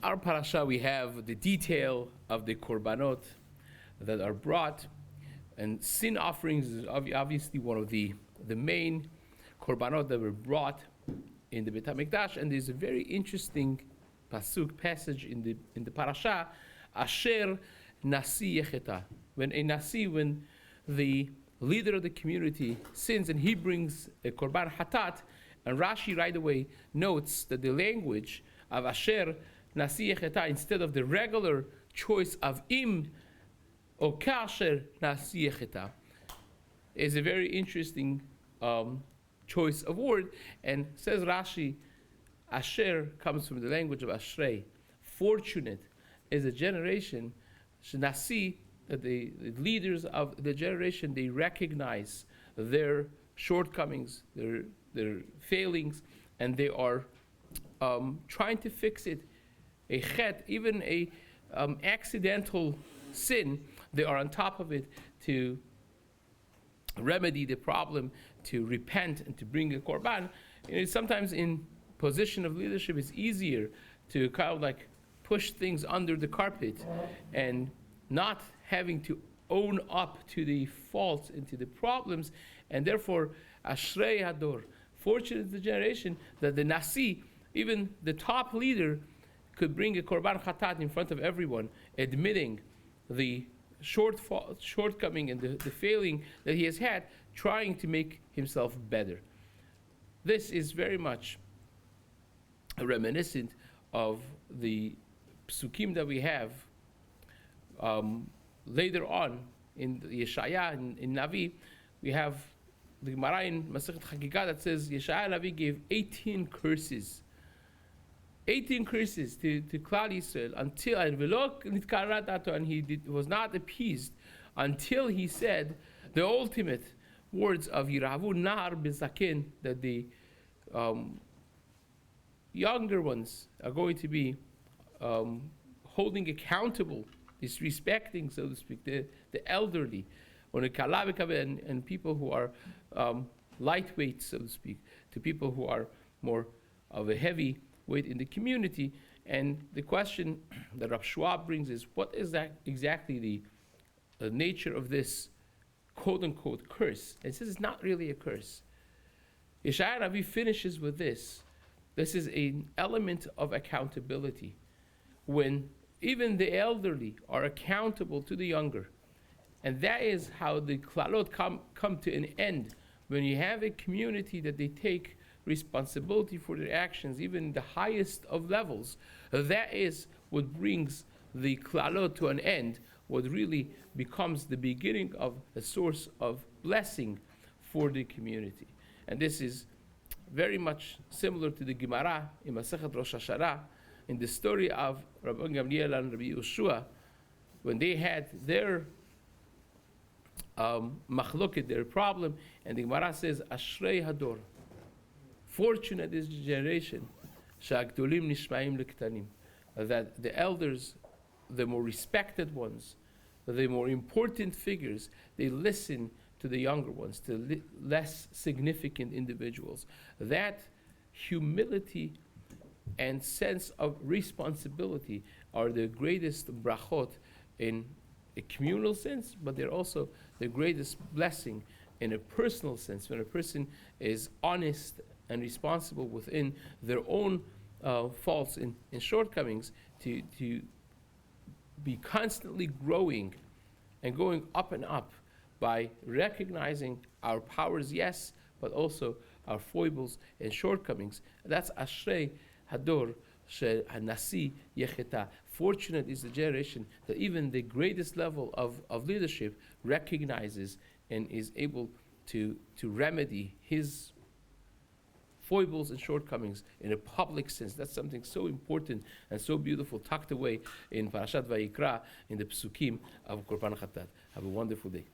our parasha, we have the detail of the korbanot that are brought, and sin offerings is obviously one of the main korbanot that were brought in the Beit HaMikdash. And there's a very interesting passage in the parasha, Asher Nasi Yecheta. When the leader of the community sins and he brings a korban hatat, and Rashi right away notes that the language of Asher Nasi Yecheta, instead of the regular choice of im or kasher Nasi Yecheta, is a very interesting choice of word. And says Rashi, Asher comes from the language of Ashrei. Fortunate is a generation, Nasi, that the leaders of the generation, they recognize their shortcomings, their failings, and they are trying to fix it. A chet, even a accidental sin, they are on top of it to remedy the problem, to repent and to bring a korban. And sometimes in position of leadership, it's easier to kind of like push things under the carpet and not having to own up to the faults and to the problems. And therefore, Ashrei Hador, fortunate is the generation that the Nasi, even the top leader, could bring a korban chatat in front of everyone, admitting the shortcoming and the failing that he has had, trying to make himself better. This is very much reminiscent of the psukim that we have later on in Yeshaya, in Navi. We have the Gemara in Masechet Chagigah that says Yeshaya Navi gave 18 curses. 18 curses to Klal Yisrael and he was not appeased until he said the ultimate words of Yiravu Nar Bezaken, that the younger ones are going to be holding accountable, disrespecting, so to speak, the elderly, and people who are lightweight, so to speak, to people who are more of a heavy weight in the community. And the question that Rav Schwab brings is, what is that exactly the nature of this quote-unquote curse? And he says it's not really a curse. Yeshaya Navi finishes with this. This is an element of accountability. When even the elderly are accountable to the younger. And that is how the klalot come to an end. When you have a community that they take responsibility for their actions, even the highest of levels, that is what brings the klalot to an end, what really becomes the beginning of a source of blessing for the community. And this is very much similar to the Gemara in Masechet Rosh Hashanah, in the story of Rabbi Gamliel and Rabbi Yehoshua, when they had their machloket, their problem, and the Gemara says, Ashrei Hador, fortunate is the generation, Sha'agdolim nishma'im lektanim, that the elders, the more respected ones, the more important figures, they listen to the younger ones, to less significant individuals. That humility and sense of responsibility are the greatest brachot in a communal sense, but they're also the greatest blessing in a personal sense, when a person is honest and responsible within their own faults and shortcomings, to be constantly growing and going up and up by recognizing our powers, yes, but also our foibles and shortcomings. That's Ashrei Hador Nasi Yecheta. Fortunate is the generation that even the greatest level of leadership recognizes and is able to remedy his foibles and shortcomings in a public sense. That's something so important and so beautiful, tucked away in Parshat Vayikra, in the psukim of Korban Chatat. Have a wonderful day.